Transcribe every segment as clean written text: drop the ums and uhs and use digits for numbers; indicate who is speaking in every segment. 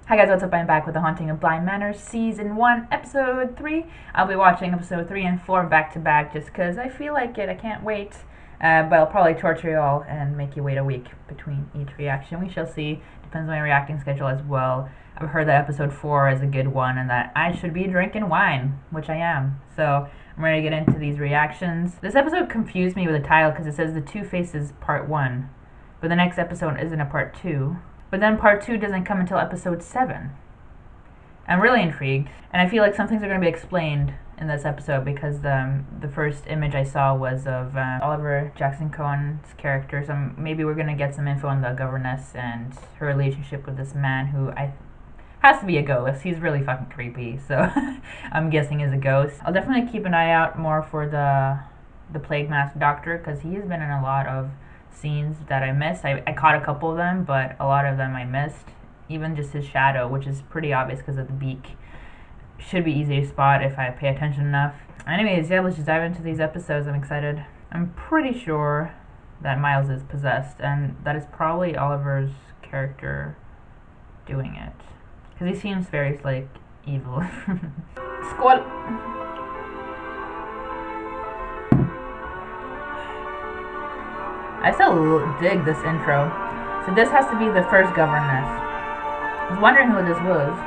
Speaker 1: Hi guys, what's up? I'm back with The Haunting of Bly Manor, Season 1, Episode 3. I'll be watching Episode 3 and 4 back to back just because I feel like it. I can't wait. But I'll probably torture you all and make you wait a week between each reaction. We shall see. Depends on my reacting schedule as well. I've heard that Episode 4 is a good one and that I should be drinking wine, which I am. So I'm ready to get into these reactions. This episode confused me with the title because it says The Two Faces Part 1. But the next episode isn't a Part 2. But then part 2 doesn't come until episode 7. I'm really intrigued, and I feel like some things are going to be explained in this episode because the first image I saw was of Oliver Jackson Cohen's character. So maybe we're going to get some info on the governess and her relationship with this man who has to be a ghost. He's really fucking creepy, so I'm guessing is a ghost. I'll definitely keep an eye out more for the plague mask doctor because he has been in a lot of scenes that I missed. I caught a couple of them, but a lot of them I missed. Even just his shadow, which is pretty obvious because of the beak. Should be easy to spot if I pay attention enough. Anyways, yeah, let's just dive into these episodes. I'm excited. I'm pretty sure that Miles is possessed, and that is probably Oliver's character doing it. Because he seems very, like, evil. Squall! I still dig this intro. So this has to be the first governess. I was wondering who this was.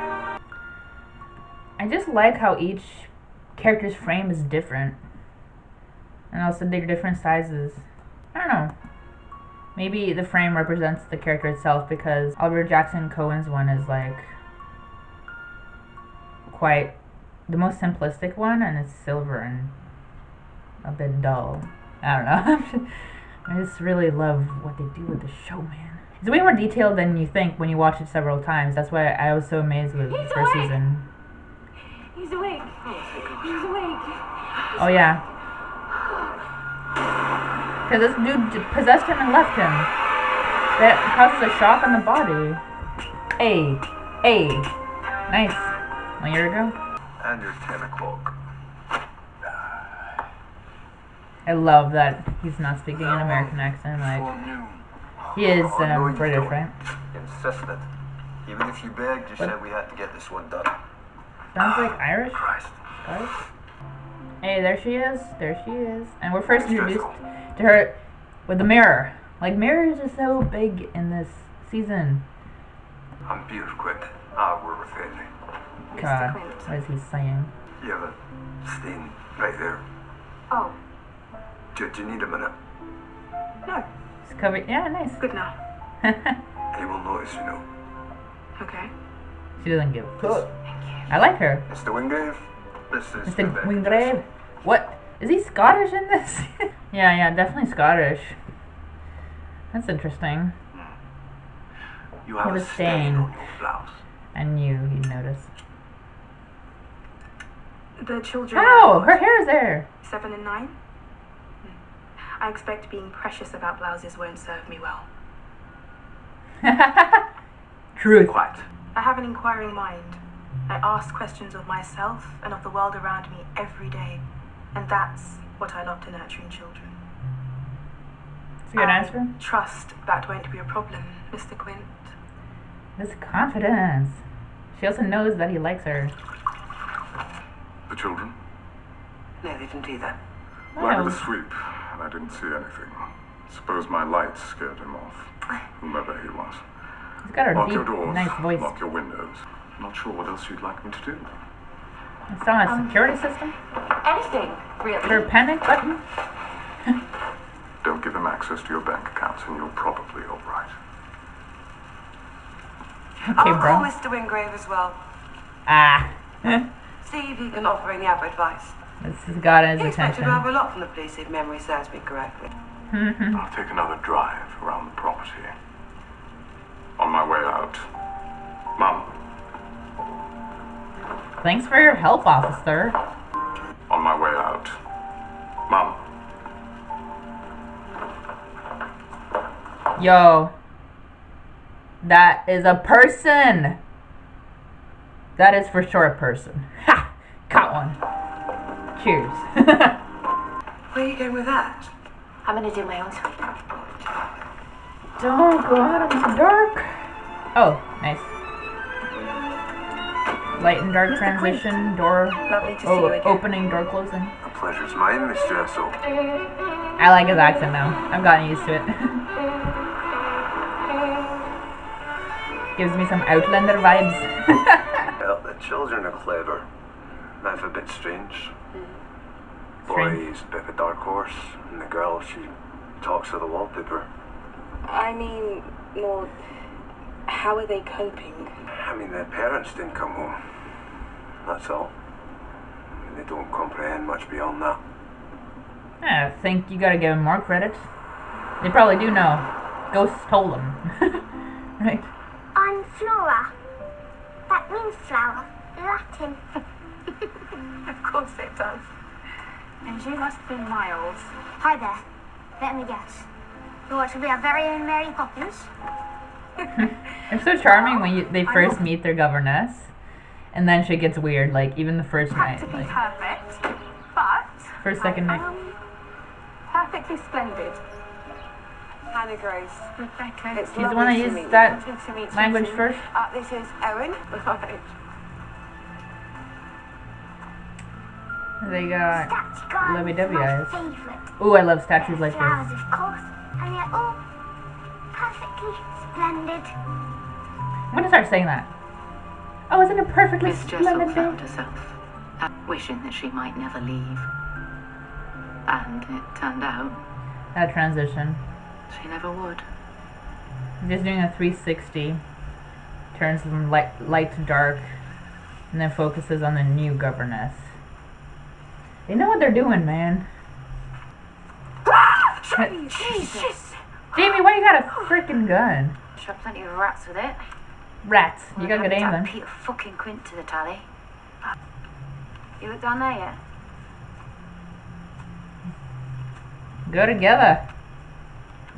Speaker 1: I just like how each character's frame is different. And also they're different sizes. I don't know. Maybe the frame represents the character itself because Oliver Jackson Cohen's one is like quite the most simplistic one and it's silver and a bit dull. I don't know. I just really love what they do with the show, man. It's way more detailed than you think when you watch it several times. That's why I was so amazed with the first season.
Speaker 2: He's awake. He's awake.
Speaker 1: Oh, yeah. Because this dude possessed him and left him. That causes a shock on the body. Hey. Nice. 1 year ago?
Speaker 3: And your 10 o'clock.
Speaker 1: I love that he's not speaking an American accent. Like, he is British, right?
Speaker 3: Insisted. Even if you begged, you said we had to get this one done.
Speaker 1: Sounds like Irish.
Speaker 3: Christ.
Speaker 1: Hey, there she is. There she is. And we're first introduced to her with the mirror. Like, mirrors are so big in this season.
Speaker 3: I'm Peter Quint. I work with Henry.
Speaker 1: God, what is he saying?
Speaker 3: You have a stain right there.
Speaker 2: Oh.
Speaker 3: Do you need a minute?
Speaker 2: No.
Speaker 1: It's covered. Yeah, nice.
Speaker 2: Good now.
Speaker 3: He will notice, you know.
Speaker 2: Okay.
Speaker 1: She doesn't give a fuck.
Speaker 2: Thank you.
Speaker 1: I like her.
Speaker 3: Mr. Wingrave, this is
Speaker 1: Mr. Wingrave. What? Is he Scottish in this? yeah, definitely Scottish. That's interesting.
Speaker 3: You have a stain on your blouse.
Speaker 1: I knew he'd notice.
Speaker 2: The children.
Speaker 1: Oh, her hair is there.
Speaker 2: 7 and 9. I expect being precious about blouses won't serve me well.
Speaker 1: Truth.
Speaker 3: Quiet.
Speaker 2: I have an inquiring mind. I ask questions of myself and of the world around me every day. And that's what I love to nurture in children.
Speaker 1: That's a good answer.
Speaker 2: Trust that won't be a problem, Mr. Quint.
Speaker 1: This confidence. She also knows that he likes her.
Speaker 4: The children?
Speaker 3: No, they didn't do that.
Speaker 4: Well, I did a sweep, and I didn't see anything. Suppose my lights scared him off, whomever he was.
Speaker 1: He's got her
Speaker 4: Lock
Speaker 1: deep,
Speaker 4: your doors,
Speaker 1: nice voice.
Speaker 4: lock your windows. Not sure what else you'd like me to do.
Speaker 1: It's on a security system.
Speaker 2: Anything, really.
Speaker 1: Is there a panic button?
Speaker 4: Don't give him access to your bank accounts, and you're probably all right.
Speaker 1: Okay,
Speaker 5: I'll
Speaker 1: bro.
Speaker 5: call Mr. Wingrave as well.
Speaker 1: Ah.
Speaker 5: See if he can offer any other advice.
Speaker 1: This has got his
Speaker 5: He expected
Speaker 1: attention.
Speaker 5: rather a lot from the police, if memory serves me correctly.
Speaker 4: I'll take another drive around the property. On my way out, Mum.
Speaker 1: Thanks for your help, officer.
Speaker 4: On my way out, Mum.
Speaker 1: Yo. That is a person. That is for sure a person. Ha! Caught one. Cheers.
Speaker 5: Where are you going with that?
Speaker 2: I'm gonna do my own sweep.
Speaker 1: Don't go out in the dark. Oh, nice. Light and dark
Speaker 2: Mr.
Speaker 1: transition, door
Speaker 2: Lovely to see you again.
Speaker 1: opening, door closing.
Speaker 3: The pleasure's mine, Miss Jessel.
Speaker 1: I like his accent now. I've gotten used to it. Gives me some Outlander vibes.
Speaker 3: Well, the children are clever. Life a bit strange.
Speaker 1: Strange.
Speaker 3: Boy's a bit of a dark horse, and the girl, she talks to the wallpaper.
Speaker 2: I mean, more, how are they coping?
Speaker 3: I mean, their parents didn't come home. That's all. And they don't comprehend much beyond that.
Speaker 1: I think you gotta give them more credit. They probably do know. Ghosts told them. Right?
Speaker 6: I'm Flora. That means flower. Latin.
Speaker 2: Of course it does. And you must be Miles.
Speaker 6: Hi there. Let me guess. You want to be our very own Mary Poppins?
Speaker 1: It's so charming when they first meet their governess, and then shit gets weird. Like even the first night,
Speaker 2: Practically
Speaker 1: like
Speaker 2: perfect, but
Speaker 1: first second night.
Speaker 2: Perfectly splendid.
Speaker 5: Hannah Grace.
Speaker 2: Rebecca.
Speaker 5: It's
Speaker 1: She's the
Speaker 5: lovely
Speaker 1: one that
Speaker 5: to
Speaker 1: used
Speaker 5: meet you.
Speaker 1: that
Speaker 2: Lovely to meet you
Speaker 1: language
Speaker 2: too.
Speaker 1: first.
Speaker 5: This is Erin. Right.
Speaker 1: They got
Speaker 6: Statue garden
Speaker 1: lovey
Speaker 6: is
Speaker 1: dovey
Speaker 6: my
Speaker 1: eyes.
Speaker 6: favourite.
Speaker 1: Ooh, I love statues like
Speaker 6: Flowers,
Speaker 1: this.
Speaker 6: of course, and they're all perfectly splendid.
Speaker 1: I'm gonna start saying that. Oh, isn't it perfectly
Speaker 7: Miss Jessel
Speaker 1: splendid
Speaker 7: found
Speaker 1: day?
Speaker 7: herself, wishing that she might never leave. And it turned out
Speaker 1: That transition.
Speaker 7: she never would.
Speaker 1: Just doing a 360, turns from light to dark, and then focuses on the new governess. They know what they're doing, man.
Speaker 7: Jesus!
Speaker 1: Jamie, why you got a freaking gun?
Speaker 7: Shot plenty of rats with it.
Speaker 1: Rats. You
Speaker 7: We'll
Speaker 1: got good
Speaker 7: have to
Speaker 1: aim
Speaker 7: add
Speaker 1: then.
Speaker 7: Peter fucking Quint to the tally. You look down there yet?
Speaker 1: Go together.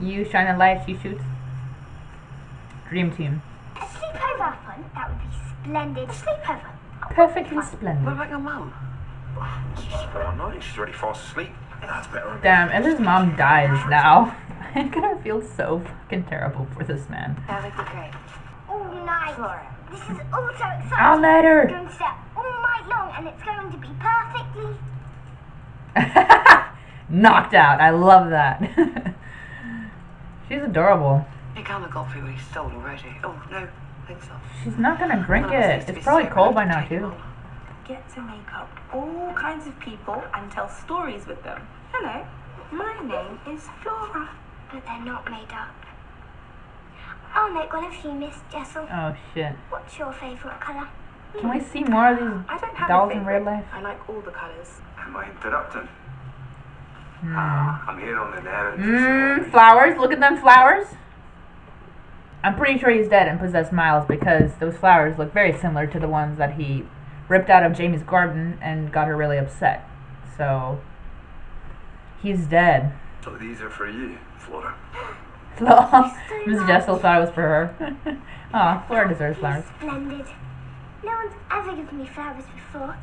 Speaker 1: You shine a light, she shoots. Dream team.
Speaker 6: A sleepover fun? That would be splendid. A sleepover.
Speaker 1: Perfectly
Speaker 5: What
Speaker 1: splendid.
Speaker 5: about your mum?
Speaker 3: She's very nice. She's already fast asleep. That's better.
Speaker 1: Damn, if his mom dies now, I'm gonna feel so fucking terrible for this man.
Speaker 7: That would be great.
Speaker 6: All night. This is all so exciting.
Speaker 1: I'll let
Speaker 6: We're
Speaker 1: her.
Speaker 6: going to sit all night long and it's going to be perfectly...
Speaker 1: Knocked out. I love that. She's adorable.
Speaker 5: Your camera got through what he stole already. Oh, no. Thanks, so.
Speaker 1: She's not gonna drink
Speaker 5: None of us
Speaker 1: it.
Speaker 5: needs to
Speaker 1: It's
Speaker 5: be
Speaker 1: probably
Speaker 5: sick,
Speaker 1: cold
Speaker 5: we'll
Speaker 1: by now
Speaker 5: have to take it
Speaker 1: too.
Speaker 5: on.
Speaker 2: Get to make up all kinds of people and tell stories with them. Hello, my name is Flora.
Speaker 6: But they're not made up. I'll make one of you, Miss Jessel.
Speaker 1: Oh shit.
Speaker 6: What's your favourite colour?
Speaker 1: Can we see more of these
Speaker 2: I don't have
Speaker 1: dolls
Speaker 2: a
Speaker 1: in
Speaker 2: favorite.
Speaker 1: real life?
Speaker 2: I like all the colours.
Speaker 3: Am I interrupting?
Speaker 1: Hmm.
Speaker 3: I'm here on an errand.
Speaker 1: Flowers. Look at them flowers. I'm pretty sure he's dead and possessed Miles because those flowers look very similar to the ones that he ripped out of Jamie's garden and got her really upset. So he's dead.
Speaker 3: So these are for you, Flora.
Speaker 1: Miss Jessel thought it was for her. Aw, Flora deserves flowers.
Speaker 6: Splendid. No one's ever given me flowers before.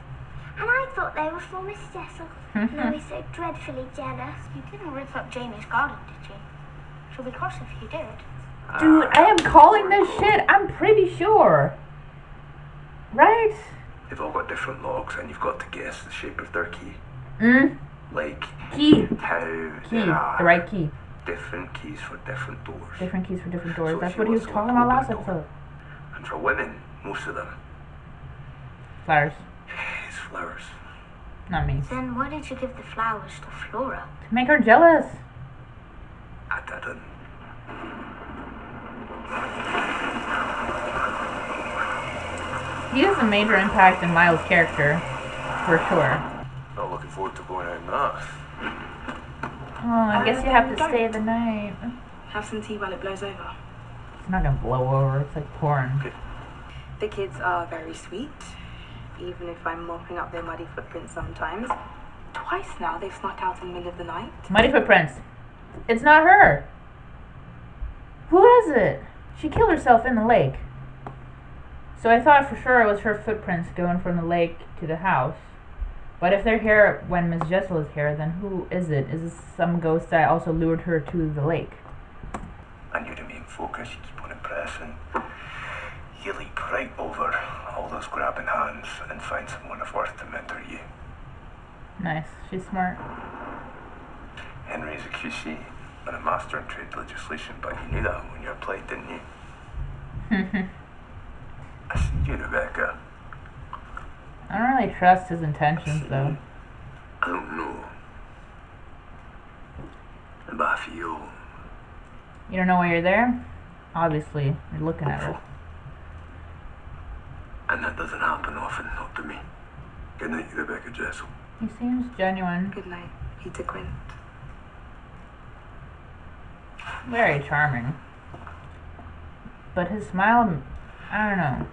Speaker 6: And I thought they were for Miss Jessel. And I was so dreadfully jealous. You didn't rip up Jamie's garden, did you? She'll be cross if you did.
Speaker 1: Dude, I am calling this shit. I'm pretty sure. Right?
Speaker 3: They've all got different locks, and you've got to guess the shape of their key. Like
Speaker 1: Key.
Speaker 3: how
Speaker 1: Key.
Speaker 3: there are
Speaker 1: The right key.
Speaker 3: different keys for different doors.
Speaker 1: Different keys for different doors.
Speaker 3: So
Speaker 1: That's
Speaker 3: if
Speaker 1: what
Speaker 3: you
Speaker 1: he was
Speaker 3: want
Speaker 1: talking
Speaker 3: to
Speaker 1: about last
Speaker 3: open a door.
Speaker 1: episode.
Speaker 3: And for women, most of them,
Speaker 1: Flowers.
Speaker 3: it's flowers.
Speaker 1: Not me.
Speaker 6: Then why did you give the flowers to Flora?
Speaker 1: To make her jealous.
Speaker 3: I didn't.
Speaker 1: He has a major impact in Miles' character, for sure.
Speaker 3: Not looking forward to going out in that.
Speaker 1: Oh, I guess you have to stay the night.
Speaker 2: Have some tea while it blows over.
Speaker 1: It's not gonna blow over. It's like porn.
Speaker 2: The kids are very sweet, even if I'm mopping up their muddy footprints sometimes. Twice now they've snuck out in the middle of the night.
Speaker 1: Muddy footprints. It's not her. Who is it? She killed herself in the lake. So I thought for sure it was her footprints going from the lake to the house. But if they're here when Miss Jessel is here, then who is it? Is this some ghost that also lured her to the lake?
Speaker 3: And you're the main focus, you keep on impressing. You leap right over hold us grabbing hands and find someone of worth to mentor you.
Speaker 1: Nice. She's smart.
Speaker 3: Henry's a QC and a master in trade legislation, but you knew that when you applied, didn't you? I see you, Rebecca.
Speaker 1: I don't really trust his intentions, though.
Speaker 3: I don't know. But I feel...
Speaker 1: You don't know why you're there? Obviously, you're looking at her.
Speaker 3: And that doesn't happen often, not to me. Good night, Rebecca Jessel.
Speaker 1: He seems genuine.
Speaker 2: Good night, Peter Quint.
Speaker 1: Very charming. But his smile, I don't know.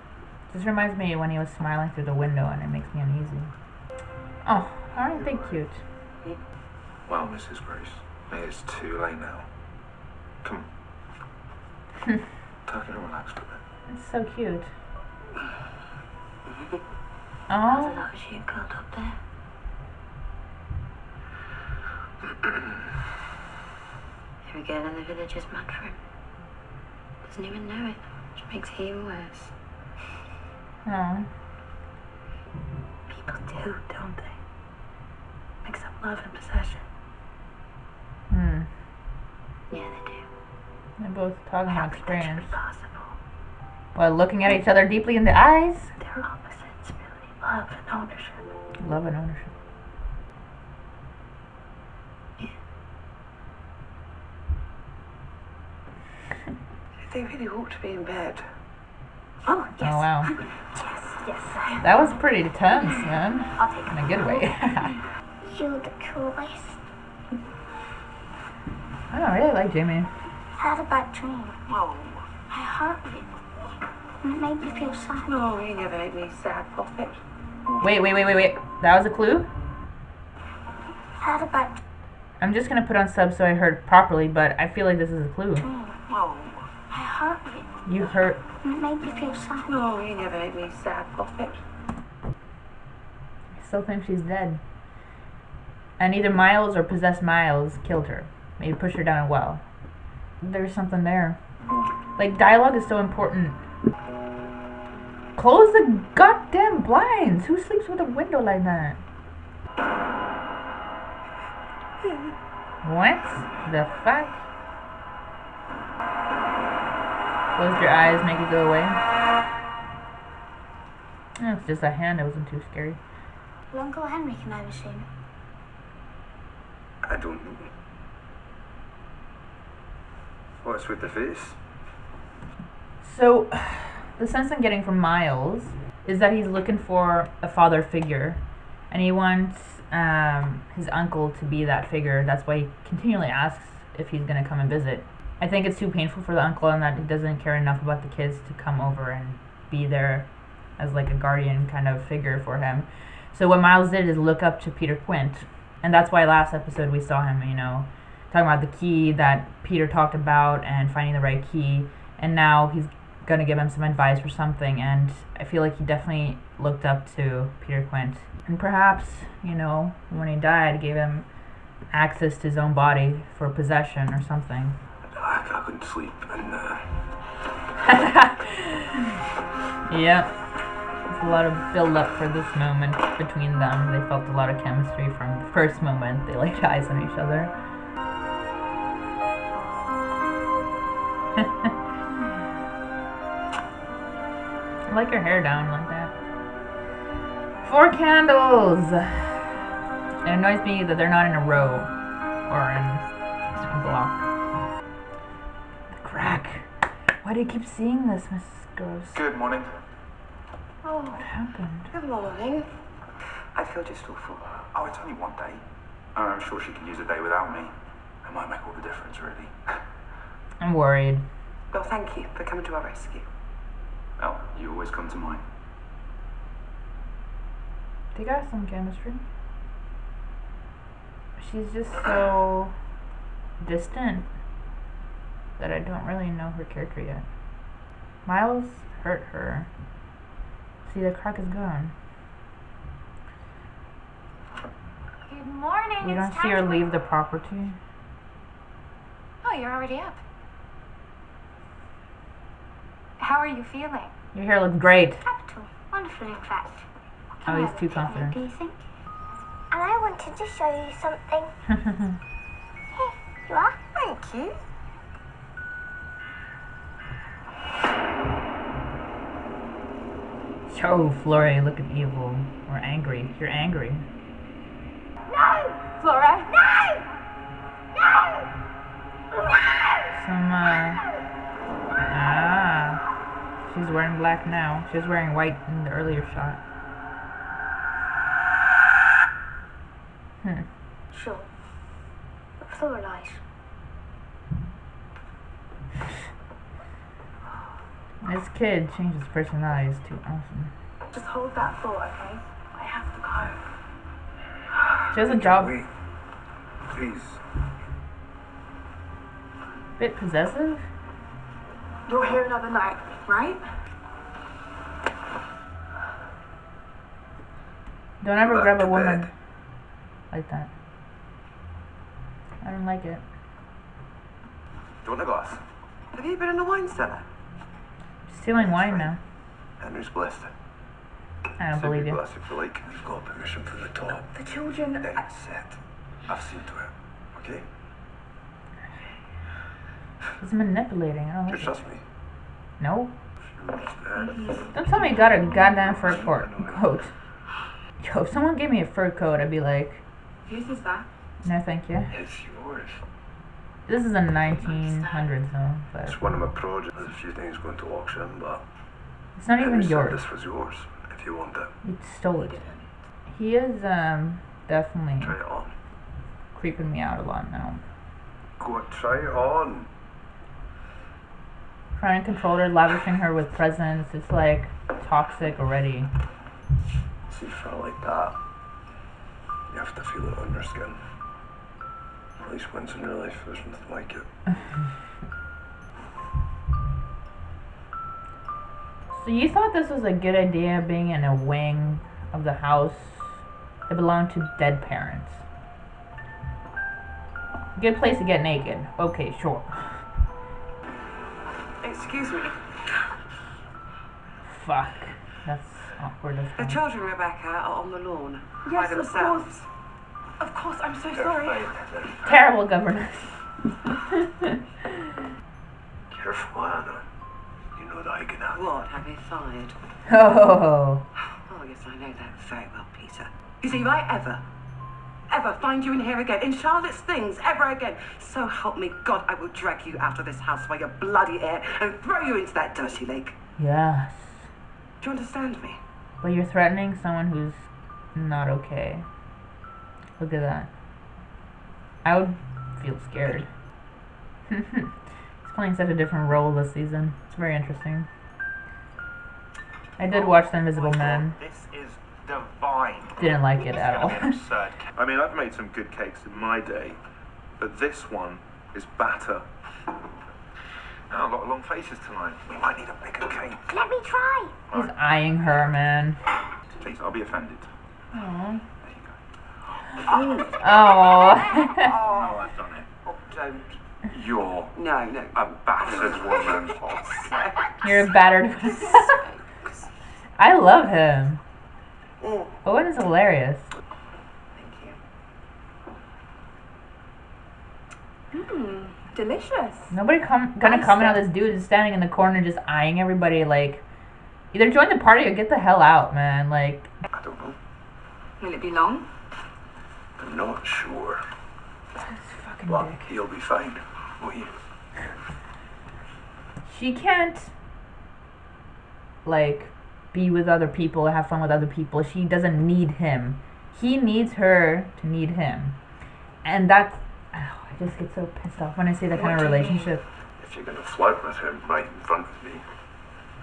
Speaker 1: Just reminds me when he was smiling through the window and it makes me uneasy. Oh, aren't they cute?
Speaker 3: Well, Mrs. Grace, it's too late now. Come on. Take it and relax a bit.
Speaker 1: It's so cute.
Speaker 6: That
Speaker 1: Oh,
Speaker 6: was you curled up there. Every girl in the village is mad for him. Doesn't even know it, which makes it even worse.
Speaker 1: oh.
Speaker 2: People do, don't they? Mix up love and possession.
Speaker 1: Hmm.
Speaker 6: Yeah, they do.
Speaker 1: They're both talking
Speaker 2: I
Speaker 1: about
Speaker 2: don't think that should
Speaker 1: experience.
Speaker 2: be possible.
Speaker 1: While looking at each other deeply in the eyes.
Speaker 2: They're opposites, really. Love and ownership.
Speaker 1: Love and ownership.
Speaker 5: They really ought to be in bed.
Speaker 2: Oh, yes.
Speaker 1: Oh, wow.
Speaker 2: Yes.
Speaker 1: That was pretty tense, man.
Speaker 2: I'll take
Speaker 1: In a good way.
Speaker 6: You're the coolest.
Speaker 1: I don't really like Jamie.
Speaker 6: Had a bad dream.
Speaker 5: Oh,
Speaker 6: I heard it. And it made me feel sad.
Speaker 5: no, you never make me sad, Poppet.
Speaker 1: Wait. That was a clue?
Speaker 6: Had a bad
Speaker 1: I'm just gonna put on sub so I heard properly, but I feel like this is a clue.
Speaker 6: dream.
Speaker 5: Oh,
Speaker 6: I heard it.
Speaker 1: You heard.
Speaker 6: And it made me feel sad.
Speaker 5: no, you never make me sad, Poppet.
Speaker 1: I still think she's dead. And either Miles or possessed Miles killed her. Maybe pushed her down a well. There's something there. Like, dialogue is so important. Close the goddamn blinds! Who sleeps with a window like that? What the fuck? Close your eyes, make it go away. Oh, it's just a hand, it wasn't too scary.
Speaker 6: Will Uncle Henry come over soon?
Speaker 3: I don't know. What's with the face?
Speaker 1: So, the sense I'm getting from Miles is that he's looking for a father figure, and he wants his uncle to be that figure. That's why he continually asks if he's going to come and visit. I think it's too painful for the uncle, and that he doesn't care enough about the kids to come over and be there as like a guardian kind of figure for him. So what Miles did is look up to Peter Quint, and that's why last episode we saw him, talking about the key that Peter talked about and finding the right key, and now he's going to give him some advice or something, and I feel like he definitely looked up to Peter Quint. And perhaps, when he died, gave him access to his own body for possession or something.
Speaker 3: I couldn't sleep, and
Speaker 1: Yep. There's a lot of build up for this moment between them. They felt a lot of chemistry from the first moment they laid eyes on each other. I like her hair down like that. 4 candles! It annoys me that they're not in a row or in a block. Crack. Why do you keep seeing this, Mrs. Gross?
Speaker 4: Good morning.
Speaker 5: Oh,
Speaker 1: What happened?
Speaker 5: good morning. I feel just awful.
Speaker 4: Oh, it's only one day. I'm sure she can use a day without me. It might make all the difference, really.
Speaker 1: I'm worried.
Speaker 5: Well, thank you for coming to our rescue.
Speaker 4: Well, you always come to mind.
Speaker 1: They got some chemistry. She's just so distant that I don't really know her character yet. Miles hurt her. See, the crack is gone.
Speaker 6: Good morning.
Speaker 1: You don't see her leave the property.
Speaker 6: Oh, you're already up. How are you feeling?
Speaker 1: Your hair looks great.
Speaker 6: Capital. Wonderful.
Speaker 1: Oh, he's too confident.
Speaker 6: Do you think? And I wanted to show you something. Here you are.
Speaker 2: Thank you.
Speaker 1: Oh, Flora, you look evil. Or angry. You're angry.
Speaker 6: No!
Speaker 2: Flora.
Speaker 6: No! No! No!
Speaker 1: She's wearing black now. She was wearing white in the earlier shot.
Speaker 6: Sure. But Flora lies.
Speaker 1: This kid changes personalities too often.
Speaker 2: Just hold that thought, okay? I have to go.
Speaker 1: She has a job.
Speaker 3: Wait. Please.
Speaker 1: Bit possessive?
Speaker 2: You're here another night, right?
Speaker 1: Don't ever
Speaker 3: Back
Speaker 1: grab a
Speaker 3: to
Speaker 1: woman
Speaker 3: bed.
Speaker 1: like that. I don't like it.
Speaker 3: Do you want a glass?
Speaker 5: Have you been in the wine cellar?
Speaker 1: Stealing wine now.
Speaker 3: Henry's blessed it.
Speaker 1: I don't believe you.
Speaker 3: Glass if you like. You've got permission from the top.
Speaker 2: The children.
Speaker 3: Then set. I've seen to it. Okay?
Speaker 1: He's manipulating. I don't
Speaker 3: Do
Speaker 1: like
Speaker 3: you
Speaker 1: it.
Speaker 3: trust me?
Speaker 1: No.
Speaker 3: Understand?
Speaker 1: Don't tell me you got a goddamn fur coat. Yo, if someone gave me a fur coat, I'd be like,
Speaker 2: Whose is that?
Speaker 1: no thank you.
Speaker 3: It's yours.
Speaker 1: This is in the 1900s though, but
Speaker 3: It's one of my projects. There's a few things going to auction, but
Speaker 1: it's not even
Speaker 3: Henry said
Speaker 1: yours.
Speaker 3: this was yours if you want it.
Speaker 1: You stole it. He is definitely
Speaker 3: Try it on.
Speaker 1: creeping me out a lot now.
Speaker 3: Go on, try it on.
Speaker 1: Trying to control her, lavishing her with presents. It's like toxic already.
Speaker 3: See, for like that, you have to feel it on your skin. At least once in your life, there's nothing like it.
Speaker 1: So you thought this was a good idea, being in a wing of the house that belonged to dead parents? Good place to get naked. Okay, sure.
Speaker 5: Excuse me.
Speaker 1: Fuck. That's awkward as
Speaker 5: The
Speaker 1: hell.
Speaker 5: children, Rebecca, are on the lawn by
Speaker 2: Yes, of
Speaker 5: themselves.
Speaker 2: course. Of course, I'm so sorry.
Speaker 1: Terrible governance.
Speaker 3: Careful, Anna. You know that I can have.
Speaker 5: What have you fired?
Speaker 1: Oh.
Speaker 5: Oh, yes, I know that very well, Peter. You see, if I ever find you in here again, in Charlotte's things, ever again, so help me God, I will drag you out of this house by your bloody hair and throw you into that dirty lake.
Speaker 1: Yes.
Speaker 5: Do you understand me?
Speaker 1: But you're threatening someone who's not okay. Look at that. I would feel scared. He's playing such a different role this season. It's very interesting. I did watch The Invisible Man.
Speaker 8: This is divine.
Speaker 1: Didn't like it at all.
Speaker 8: Absurd. I mean, I've made some good cakes in my day, but this one is batter. A lot of long faces tonight.
Speaker 3: We might need a bigger cake.
Speaker 6: Let me try.
Speaker 1: He's eyeing her, man.
Speaker 8: Please, I'll be offended.
Speaker 1: Aww.
Speaker 8: There you go.
Speaker 1: Oh.
Speaker 8: Oh, I've done it.
Speaker 5: Oh, don't.
Speaker 8: You're
Speaker 5: No.
Speaker 8: a battered woman.
Speaker 1: You're a battered. I love him.
Speaker 5: Mm.
Speaker 1: Owen is hilarious.
Speaker 5: Thank you.
Speaker 2: Delicious.
Speaker 1: Nobody gonna comment on this dude is standing in the corner just eyeing everybody like, either join the party or get the hell out, man. Like,
Speaker 3: I don't know.
Speaker 5: Will it be long?
Speaker 3: I'm not sure.
Speaker 1: fucking
Speaker 3: But
Speaker 1: dick.
Speaker 3: he'll be fine. Won't you?
Speaker 1: She can't, like, be with other people, have fun with other people. She doesn't need him. He needs her to need him. And that's, I just get so pissed off when I see that kind of relationship.
Speaker 3: If you're gonna flirt with him right in front of me,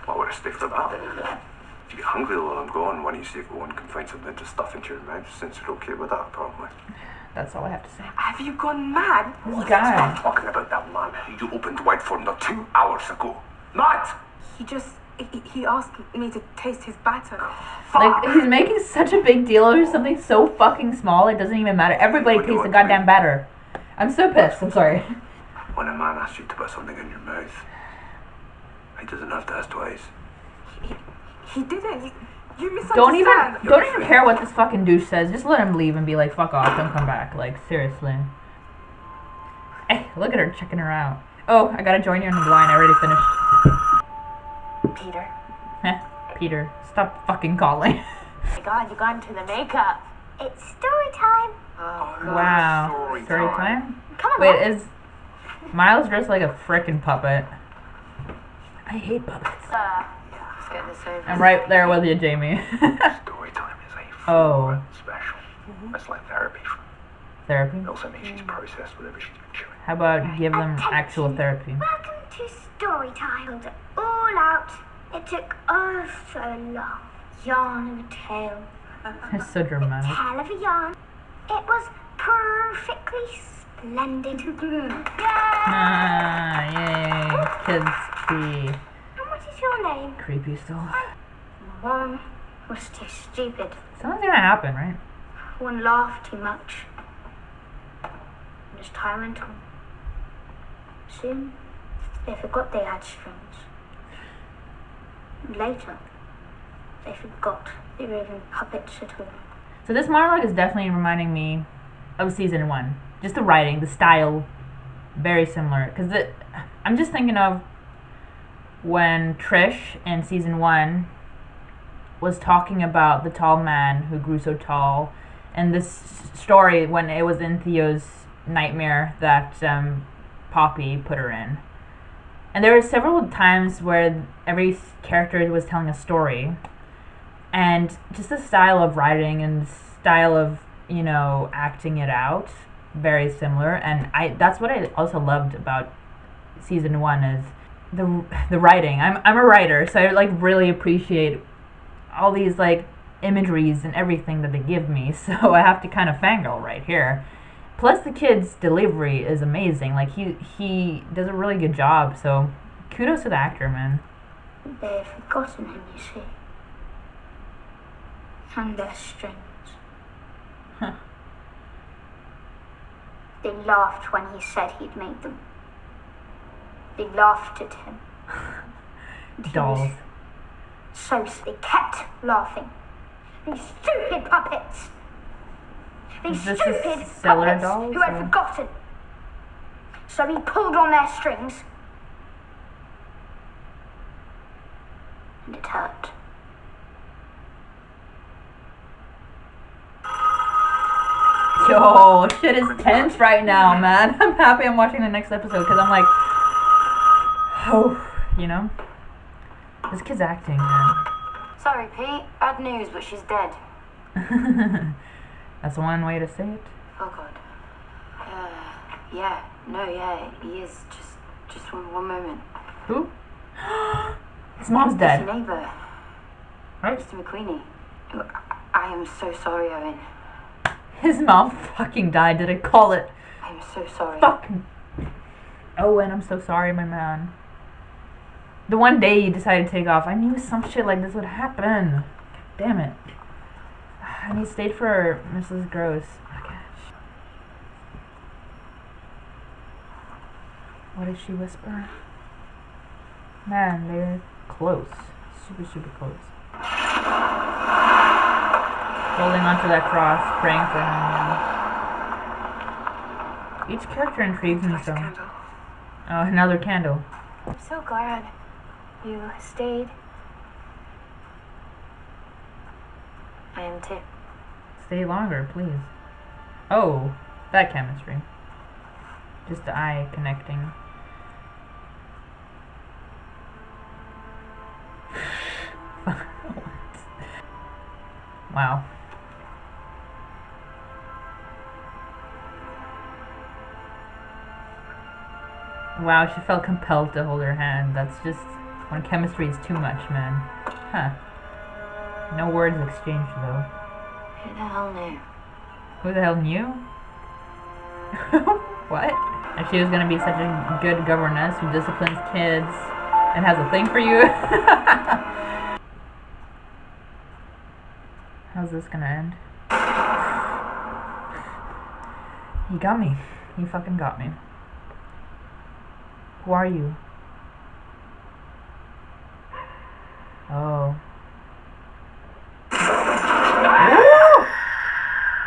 Speaker 3: why would I stay for that? If you get hungry while I'm gone, why don't you see if one can find something to stuff into your mouth, since you're okay with that, apparently.
Speaker 1: That's all I have to say.
Speaker 2: Have you gone mad?
Speaker 1: This guy.
Speaker 3: I'm talking about that man you opened wide for under 2 hours ago. Mad!
Speaker 2: He asked me to taste his batter.
Speaker 1: Like, he's making such a big deal over something so fucking small, it doesn't even matter. Everybody tastes the goddamn batter. I'm so pissed, I'm sorry.
Speaker 3: When a man asks you to put something in your mouth, he doesn't have to ask twice.
Speaker 2: He didn't. You misunderstand.
Speaker 1: Don't even care what this fucking douche says. Just let him leave and be like, fuck off, don't come back. Like, seriously. Hey, look at her checking her out. Oh, I gotta join you in the blind. I already finished.
Speaker 6: Peter.
Speaker 1: Peter, stop fucking calling.
Speaker 6: Oh my god, you got into the makeup. It's story time.
Speaker 5: Oh,
Speaker 1: Wow. Story time?
Speaker 6: Come on.
Speaker 1: Wait, is Miles dressed like a frickin' puppet? I hate puppets.
Speaker 7: Let's get this over.
Speaker 1: I'm right there with you, Jamie.
Speaker 3: Story time is a
Speaker 1: Oh.
Speaker 3: special. It's like therapy.
Speaker 1: Therapy?
Speaker 3: It also means she's processed whatever she's been chewing.
Speaker 1: How about give them actual therapy?
Speaker 6: Welcome to story time. It all out. It took oh so long. Yarn of a tale.
Speaker 1: It's so dramatic.
Speaker 6: Tale of a yarn. It was perfectly splendid.
Speaker 1: Ah, yay. Kids be
Speaker 6: And what is your name?
Speaker 1: creepy still.
Speaker 6: One was too stupid.
Speaker 1: Something's gonna happen, right?
Speaker 6: One laughed too much. And as time went on, soon they forgot they had strings. Later, they forgot they were even puppets at all.
Speaker 1: So this monologue is definitely reminding me of season 1. Just the writing, the style, very similar. Because I'm just thinking of when Trish in season 1 was talking about the tall man who grew so tall, and this story when it was in Theo's nightmare that Poppy put her in. And there were several times where every character was telling a story, and just the style of writing and the style of, you know, acting it out, very similar. And that's what I also loved about season 1 is the writing. I'm a writer, so I like really appreciate all these like imageries and everything that they give me. So I have to kind of fangirl right here. Plus the kid's delivery is amazing. Like he does a really good job. So kudos to the actor, man.
Speaker 6: They've forgotten him, you see. And their strings.
Speaker 1: Huh.
Speaker 6: They laughed when he said he'd made them. They laughed at him. And he
Speaker 1: Dolls.
Speaker 6: was so they kept laughing. These stupid puppets. These
Speaker 1: Is this
Speaker 6: stupid
Speaker 1: the Cellar
Speaker 6: puppets
Speaker 1: Dolls,
Speaker 6: who had
Speaker 1: or?
Speaker 6: forgotten. So he pulled on their strings. And it hurt.
Speaker 1: Yo, shit is tense right now, man. I'm happy I'm watching the next episode because I'm like, oh, you know? This kid's acting, man.
Speaker 7: Sorry, Pete. Bad news, but she's dead.
Speaker 1: That's one way to say it.
Speaker 7: Oh, God. Yeah. No, yeah, he is. Just one moment.
Speaker 1: Who? His mom's
Speaker 7: It's
Speaker 1: dead.
Speaker 7: your neighbour,
Speaker 1: Right?
Speaker 7: Mr. McQueenie. I am so sorry, Owen.
Speaker 1: His mom fucking died. Did I call it?
Speaker 7: I'm so sorry.
Speaker 1: Fuck. Owen, I'm so sorry, my man. The one day you decided to take off, I knew some shit like this would happen. Damn it. And he stayed for Mrs. Gross. Oh, gosh. What did she whisper? Man, they're close. Super, super close. Holding onto that cross, praying for him. Each character intrigues me so. Oh, another candle.
Speaker 6: I'm so glad you stayed.
Speaker 7: I am too.
Speaker 1: Stay longer, please. Oh, that chemistry. Just the eye connecting. Wow. Wow, she felt compelled to hold her hand. That's just when chemistry is too much, man. Huh. No words exchanged, though.
Speaker 7: Who the hell knew?
Speaker 1: Who the hell knew? What? And she was gonna be such a good governess who disciplines kids and has a thing for you? How's this gonna end? He got me. He fucking got me. Who are you? Ooh!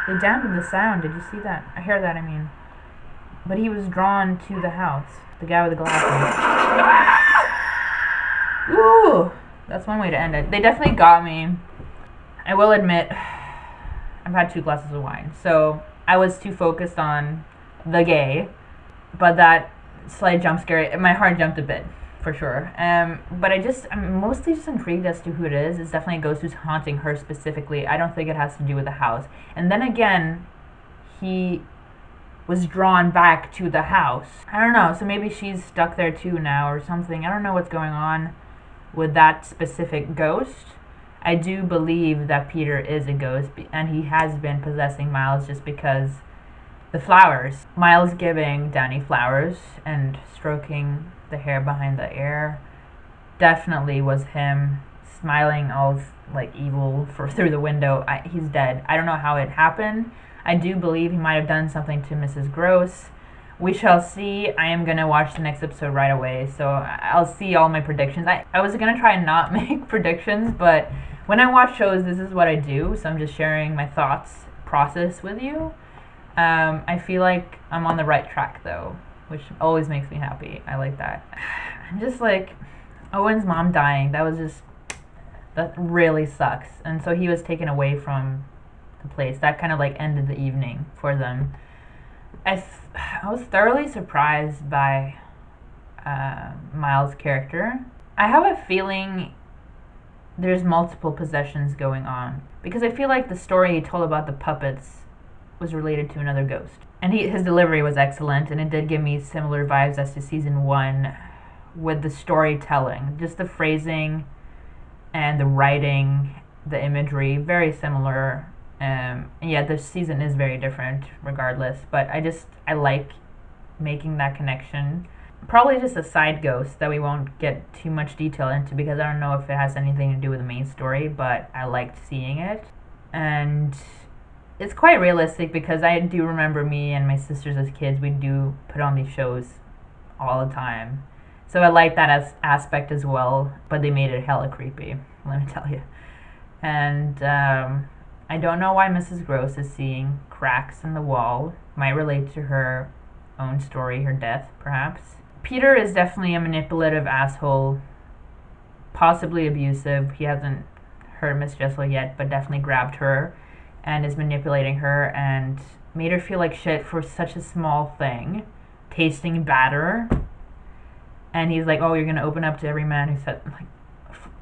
Speaker 1: They dampened the sound. Did you see that? I hear that, I mean. But he was drawn to the house. The guy with the glasses. Ooh! That's one way to end it. They definitely got me. I will admit, I've had 2 glasses of wine. So I was too focused on the gay. But that slight jump scare, my heart jumped a bit. For sure. But I'm mostly just intrigued as to who it is. It's definitely a ghost who's haunting her specifically. I don't think it has to do with the house. And then again, he was drawn back to the house. I don't know, so maybe she's stuck there too now or something. I don't know what's going on with that specific ghost. I do believe that Peter is a ghost, and he has been possessing Miles just because the flowers. Miles giving Danny flowers and stroking the hair behind the ear definitely was him smiling all like evil through the window. He's dead. I don't know how it happened. I do believe he might have done something to Mrs. Gross. We shall see. I am gonna watch the next episode right away, so I'll see all my predictions. I was gonna try and not make predictions, but when I watch shows, this is what I do, so I'm just sharing my thoughts process with you. I feel like I'm on the right track though, which always makes me happy. I like that. I'm just like, Owen's mom dying, that really sucks. And so he was taken away from the place. That kind of like ended the evening for them. I was thoroughly surprised by Miles' character. I have a feeling there's multiple possessions going on, because I feel like the story he told about the puppets was related to another ghost. And his delivery was excellent, and it did give me similar vibes as to season 1 with the storytelling. Just the phrasing and the writing, the imagery, very similar. Yeah, this season is very different regardless, but I like making that connection. Probably just a side ghost that we won't get too much detail into, because I don't know if it has anything to do with the main story, but I liked seeing it. And it's quite realistic, because I do remember me and my sisters as kids, we do put on these shows all the time. So I like that aspect as well, but they made it hella creepy, let me tell you. And I don't know why Mrs. Gross is seeing cracks in the wall. Might relate to her own story, her death, perhaps. Peter is definitely a manipulative asshole, possibly abusive. He hasn't hurt Miss Jessel yet, but definitely grabbed her and is manipulating her and made her feel like shit for such a small thing, tasting batter. And he's like, oh, you're gonna open up to every man who said, like,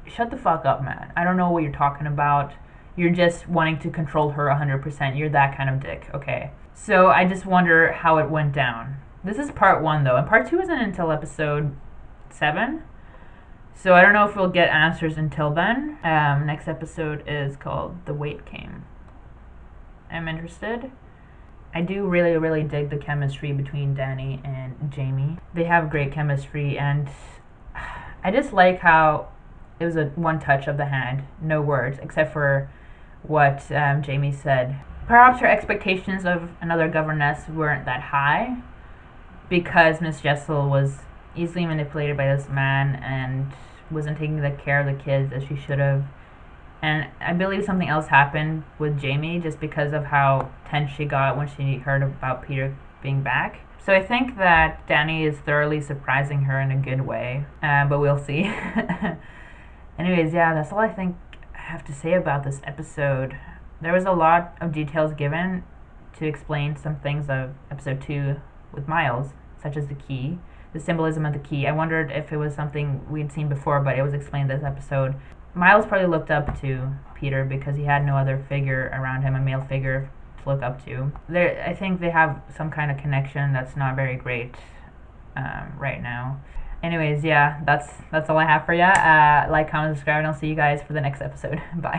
Speaker 1: shut the fuck up, man. I don't know what you're talking about. You're just wanting to control her 100%. You're that kind of dick, okay? So I just wonder how it went down. This is part 1 though, and part 2 isn't until episode 7. So I don't know if we'll get answers until then. Next episode is called The Wait Came. I'm interested. I do really, really dig the chemistry between Danny and Jamie. They have great chemistry, and I just like how it was a one touch of the hand, no words, except for what Jamie said. Perhaps her expectations of another governess weren't that high, because Miss Jessel was easily manipulated by this man and wasn't taking the care of the kids as she should have. And I believe something else happened with Jamie just because of how tense she got when she heard about Peter being back. So I think that Danny is thoroughly surprising her in a good way, but we'll see. Anyways, yeah, that's all I think I have to say about this episode. There was a lot of details given to explain some things of episode 2 with Miles, such as the key, the symbolism of the key. I wondered if it was something we'd seen before, but it was explained this episode. Miles probably looked up to Peter because he had no other figure around him, a male figure to look up to. I think they have some kind of connection that's not very great right now. Anyways, yeah, that's all I have for ya. Like, comment, subscribe, and I'll see you guys for the next episode. Bye.